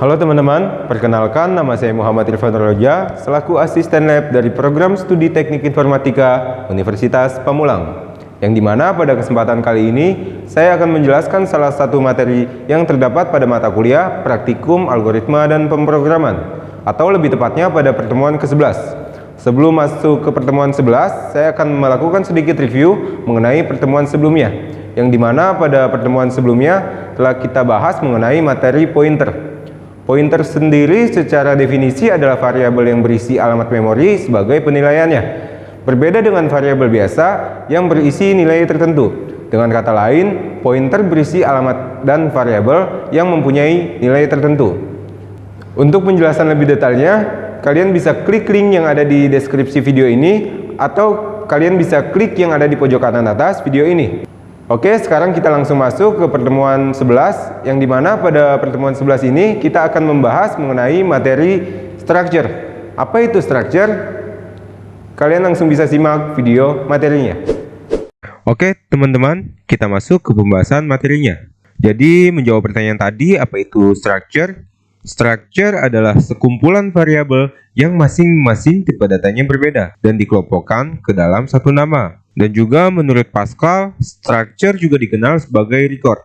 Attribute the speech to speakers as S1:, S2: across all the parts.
S1: Halo teman-teman, perkenalkan nama saya Muhammad Irfan Roja, selaku asisten lab dari program studi teknik informatika Universitas Pamulang. Yang dimana pada kesempatan kali ini, saya akan menjelaskan salah satu materi yang terdapat pada mata kuliah Praktikum Algoritma dan Pemrograman, atau lebih tepatnya pada pertemuan ke-11. Sebelum masuk ke pertemuan 11, saya akan melakukan sedikit review mengenai pertemuan sebelumnya, yang dimana pada pertemuan sebelumnya telah kita bahas mengenai materi pointer. Pointer sendiri secara definisi adalah variabel yang berisi alamat memori sebagai penilaiannya. Berbeda dengan variabel biasa yang berisi nilai tertentu. Dengan kata lain, pointer berisi alamat dan variabel yang mempunyai nilai tertentu. Untuk penjelasan lebih detailnya, kalian bisa klik link yang ada di deskripsi video ini, atau kalian bisa klik yang ada di pojok kanan atas video ini. Oke, sekarang kita langsung masuk ke pertemuan 11, yang dimana pada pertemuan 11 ini kita akan membahas mengenai materi structure. Apa itu structure? Kalian langsung bisa simak video materinya. Oke teman-teman, kita masuk ke pembahasan materinya. Jadi menjawab pertanyaan tadi, apa itu structure? Structure adalah sekumpulan variabel yang masing-masing tipe datanya berbeda dan dikelompokkan ke dalam satu nama. Dan juga menurut Pascal, structure juga dikenal sebagai record.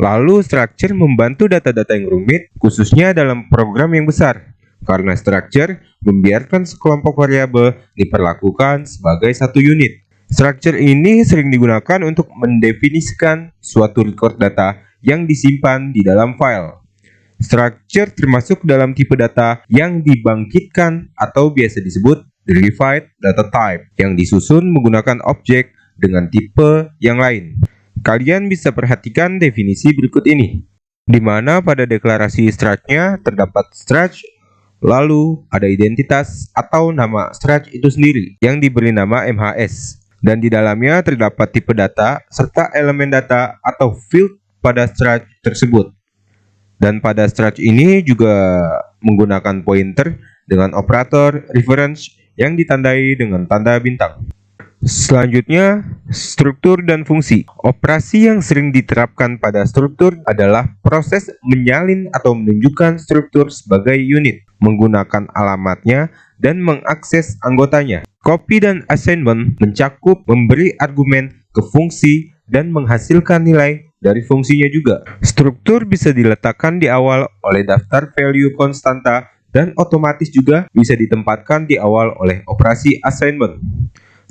S1: Lalu structure membantu data-data yang rumit, khususnya dalam program yang besar. Karena structure membiarkan sekelompok variabel diperlakukan sebagai satu unit. Structure ini sering digunakan untuk mendefinisikan suatu record data yang disimpan di dalam file. Structure termasuk dalam tipe data yang dibangkitkan atau biasa disebut derived data type yang disusun menggunakan objek dengan tipe yang lain. Kalian bisa perhatikan definisi berikut ini, di mana pada deklarasi struct-nya terdapat struct, lalu ada identitas atau nama struct itu sendiri yang diberi nama MHS, dan di dalamnya terdapat tipe data serta elemen data atau field pada struct tersebut. Dan pada struct ini juga menggunakan pointer dengan operator reference yang ditandai dengan tanda bintang. Selanjutnya, struktur dan fungsi. Operasi yang sering diterapkan pada struktur adalah proses menyalin atau menunjukkan struktur sebagai unit, menggunakan alamatnya dan mengakses anggotanya. Copy dan assignment mencakup memberi argumen ke fungsi dan menghasilkan nilai dari fungsinya juga. Struktur bisa diletakkan di awal oleh daftar value konstanta dan otomatis juga bisa ditempatkan di awal oleh operasi assignment.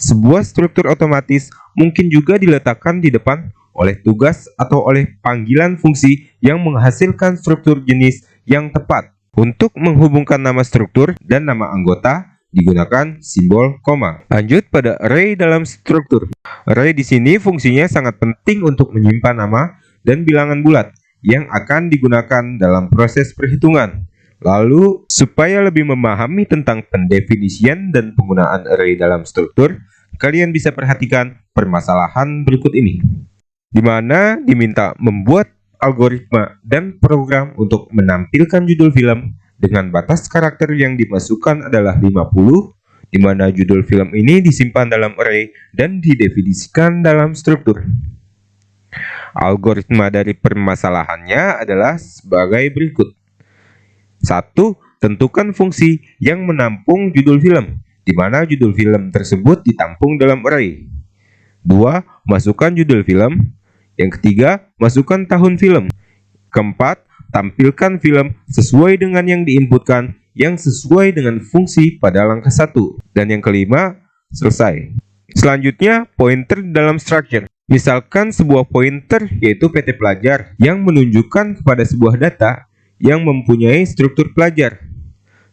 S1: Sebuah struktur otomatis mungkin juga diletakkan di depan oleh tugas atau oleh panggilan fungsi yang menghasilkan struktur jenis yang tepat. Untuk menghubungkan nama struktur dan nama anggota digunakan simbol koma. Lanjut pada array dalam struktur. Array di sini fungsinya sangat penting untuk menyimpan nama dan bilangan bulat yang akan digunakan dalam proses perhitungan. Lalu, supaya lebih memahami tentang pendefinisian dan penggunaan array dalam struktur, kalian bisa perhatikan permasalahan berikut ini, di mana diminta membuat algoritma dan program untuk menampilkan judul film dengan batas karakter yang dimasukkan adalah 50, di mana judul film ini disimpan dalam array dan didefinisikan dalam struktur. Algoritma dari permasalahannya adalah sebagai berikut. 1. Tentukan fungsi yang menampung judul film, di mana judul film tersebut ditampung dalam array. 2. Masukkan judul film. Yang ketiga, masukkan tahun film. Keempat, tampilkan film sesuai dengan yang diinputkan yang sesuai dengan fungsi pada langkah 1. Dan yang kelima, selesai. Selanjutnya, pointer dalam structure. Misalkan sebuah pointer yaitu PT pelajar yang menunjukkan kepada sebuah data yang mempunyai struktur pelajar.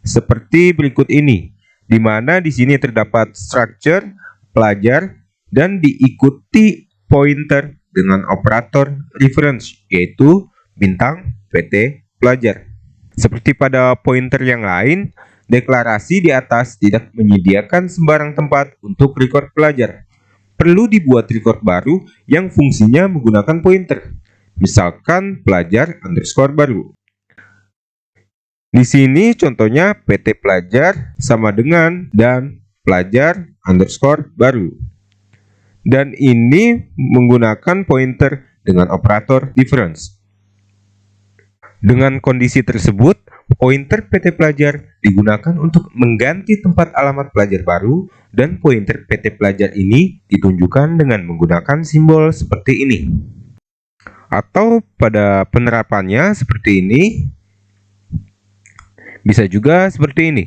S1: Seperti berikut ini, di mana di sini terdapat structure pelajar dan diikuti pointer dengan operator reference yaitu bintang PT pelajar. Seperti pada pointer yang lain, deklarasi di atas tidak menyediakan sembarang tempat untuk record pelajar. Perlu dibuat record baru yang fungsinya menggunakan pointer. Misalkan pelajar underscore baru. Di sini contohnya PT pelajar sama dengan dan pelajar underscore baru. Dan ini menggunakan pointer dengan operator difference. Dengan kondisi tersebut, pointer PT Pelajar digunakan untuk mengganti tempat alamat pelajar baru dan pointer PT Pelajar ini ditunjukkan dengan menggunakan simbol seperti ini. Atau pada penerapannya seperti ini, bisa juga seperti ini.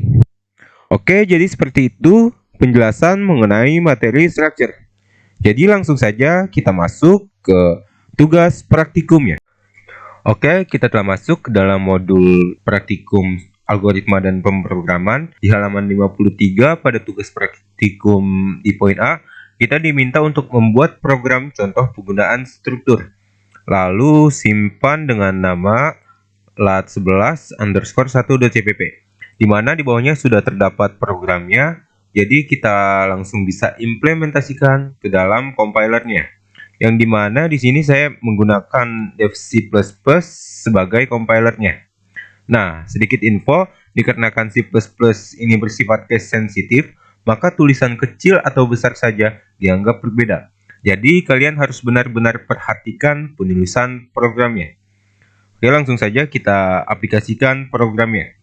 S1: Oke, jadi seperti itu penjelasan mengenai materi structure. Jadi langsung saja kita masuk ke tugas praktikumnya. Oke, kita telah masuk ke dalam modul praktikum algoritma dan pemrograman di halaman 53. Pada tugas praktikum di poin A, kita diminta untuk membuat program contoh penggunaan struktur. Lalu simpan dengan nama lat11_1.cpp, di mana di bawahnya sudah terdapat programnya. Jadi kita langsung bisa implementasikan ke dalam compilernya. Yang dimana di sini saya menggunakan dev C++ sebagai compilernya. Nah, sedikit info, dikarenakan C++ ini bersifat case sensitif, maka tulisan kecil atau besar saja dianggap berbeda. Jadi kalian harus benar-benar perhatikan penulisan programnya. Oke, langsung saja kita aplikasikan programnya.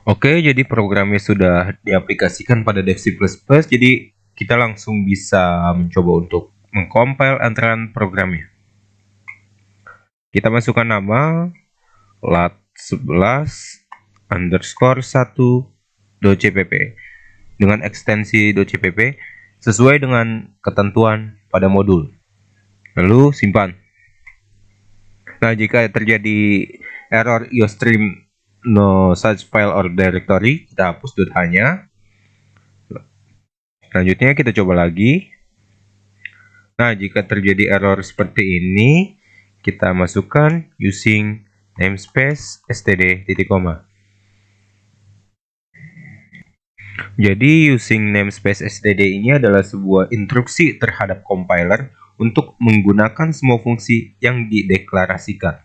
S1: Oke, jadi programnya sudah diaplikasikan pada dev C++, jadi kita langsung bisa mencoba untuk mengcompile antrean programnya. Kita masukkan nama lat11_1.cpp dengan ekstensi .cpp sesuai dengan ketentuan pada modul. Lalu simpan. Nah, jika terjadi error iostream no such file or directory, kita hapus .h-nya. Selanjutnya kita coba lagi. Nah, jika terjadi error seperti ini, kita masukkan using namespace std titik koma. Jadi using namespace std ini adalah sebuah instruksi terhadap compiler untuk menggunakan semua fungsi yang dideklarasikan.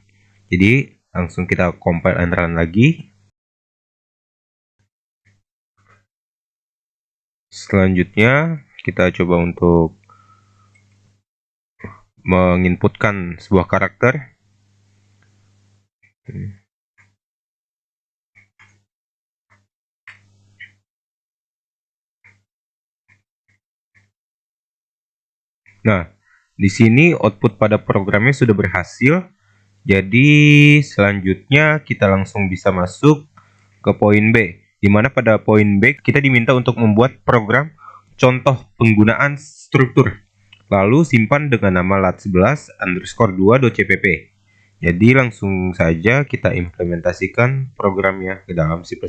S1: Jadi langsung kita compile and run lagi. Selanjutnya kita coba untuk menginputkan sebuah karakter. Nah, di sini output pada programnya sudah berhasil. Jadi selanjutnya kita langsung bisa masuk ke poin B, di mana pada poin B kita diminta untuk membuat program contoh penggunaan struktur. Lalu simpan dengan nama lat11_2.cpp. Jadi langsung saja kita implementasikan programnya ke dalam C++.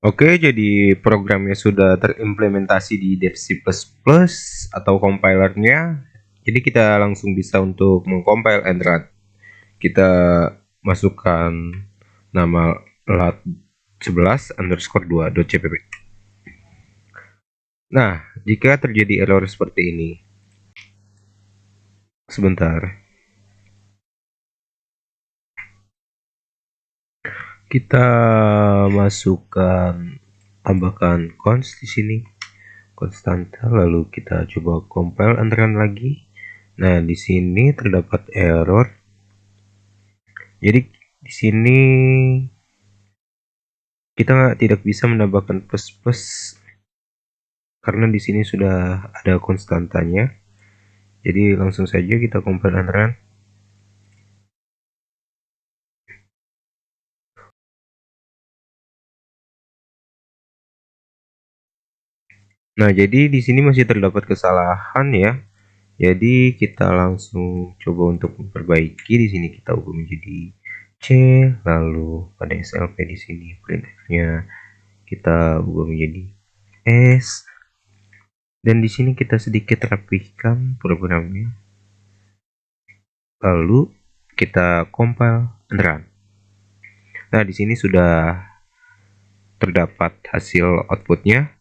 S1: Oke, jadi programnya sudah terimplementasi di Dev C++ atau compilernya. Jadi kita langsung bisa untuk mengcompile and run. Kita masukkan nama lat11_2.cpp. Nah, jika terjadi error seperti ini, sebentar. Kita masukkan, tambahkan const di sini, konstanta, lalu kita coba compile and run lagi. Nah, di sini terdapat error. Jadi di sini kita tidak bisa menambahkan plus karena di sini sudah ada konstantanya. Jadi langsung saja kita compile and run. Nah, jadi di sini masih terdapat kesalahan ya. Jadi kita langsung coba untuk memperbaiki. Di sini kita ubah menjadi C, lalu pada SLP di sini printf-nya kita ubah menjadi S, dan di sini kita sedikit rapihkan programnya. Lalu kita compile and run. Nah, di sini sudah terdapat hasil outputnya,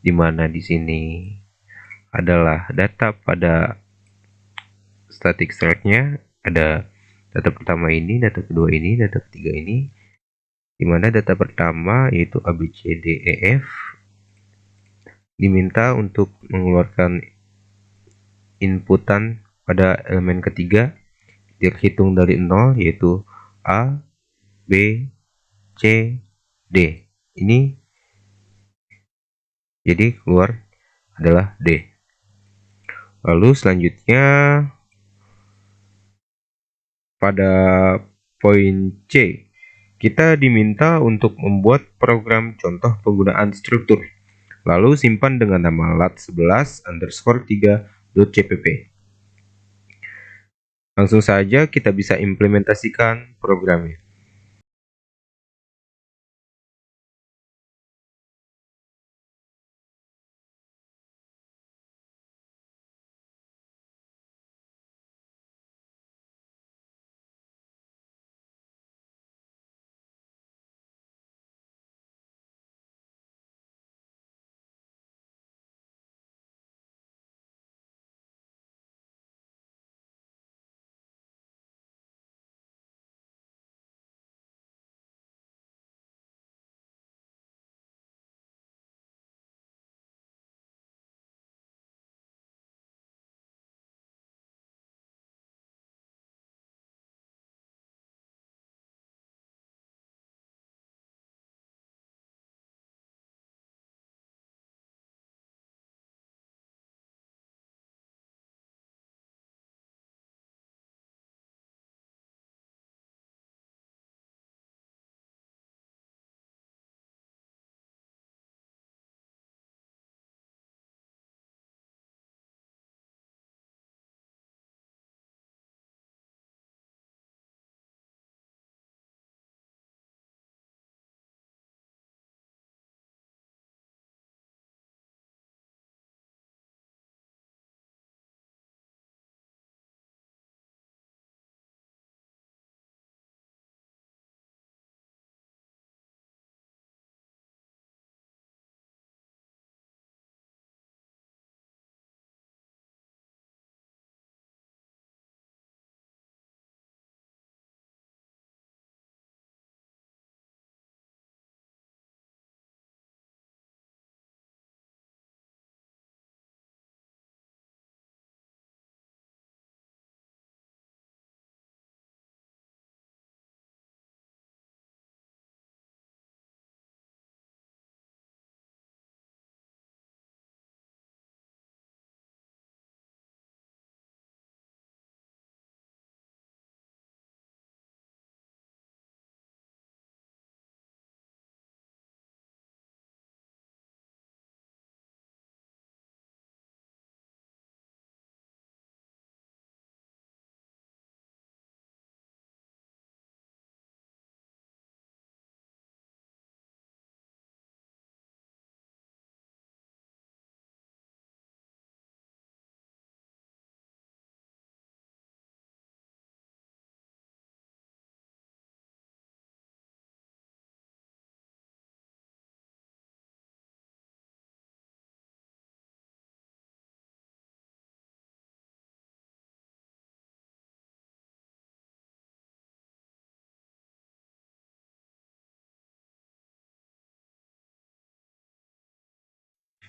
S1: di mana di sini adalah data pada static start-nya, ada data pertama ini, data kedua ini, data ketiga ini, di mana data pertama yaitu A, B, C, D, E, F diminta untuk mengeluarkan inputan pada elemen ketiga terhitung dari 0, yaitu A, B, C, D. Ini jadi keluar adalah D. Lalu selanjutnya pada poin C, kita diminta untuk membuat program contoh penggunaan struktur. Lalu simpan dengan nama lat11_3.cpp. Langsung saja kita bisa implementasikan programnya.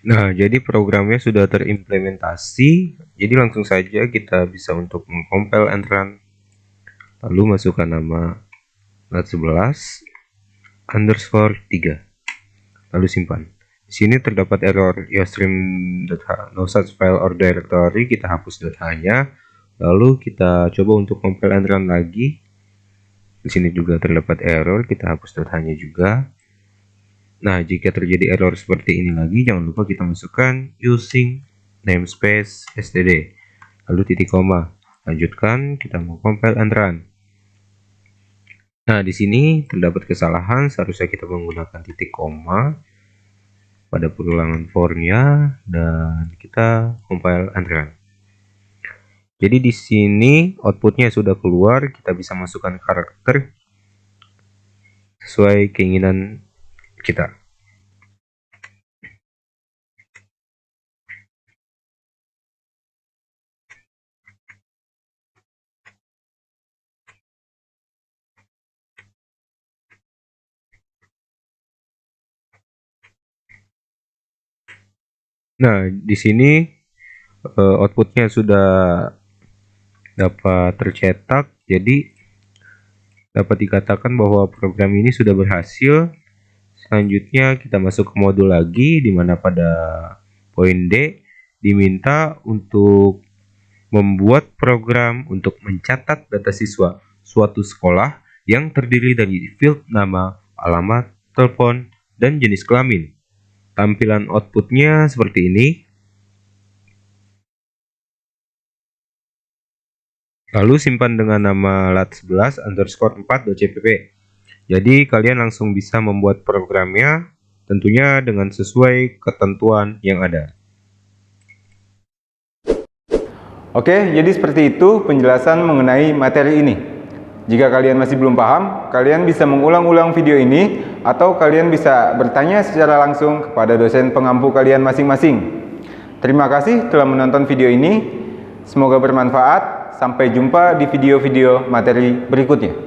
S1: Nah, jadi programnya sudah terimplementasi. Jadi langsung saja kita bisa untuk mengcompile and run. Lalu masukkan nama lat11_3. Lalu simpan. Di sini terdapat error yostream.h, no such file or directory. Kita hapus .h-nya. Lalu kita coba untuk compile and run lagi. Di sini juga terdapat error. Kita hapus .h-nya juga. Nah, jika terjadi error seperti ini lagi, jangan lupa kita masukkan using namespace std. lalu titik koma. Lanjutkan, kita mau compile and run. Nah, di sini terdapat kesalahan, seharusnya kita menggunakan titik koma pada perulangan for-nya dan kita compile and run. Jadi di sini outputnya sudah keluar, kita bisa masukkan karakter sesuai keinginan kita. Nah, di sini outputnya sudah dapat tercetak, jadi dapat dikatakan bahwa program ini sudah berhasil. Selanjutnya kita masuk ke modul lagi, di mana pada poin D diminta untuk membuat program untuk mencatat data siswa suatu sekolah yang terdiri dari field nama, alamat, telepon, dan jenis kelamin. Tampilan outputnya seperti ini. Lalu simpan dengan nama lat11_4.cpp. Jadi kalian langsung bisa membuat programnya, tentunya dengan sesuai ketentuan yang ada. Oke, jadi seperti itu penjelasan mengenai materi ini. Jika kalian masih belum paham, kalian bisa mengulang-ulang video ini atau kalian bisa bertanya secara langsung kepada dosen pengampu kalian masing-masing. Terima kasih telah menonton video ini. Semoga bermanfaat. Sampai jumpa di video-video materi berikutnya.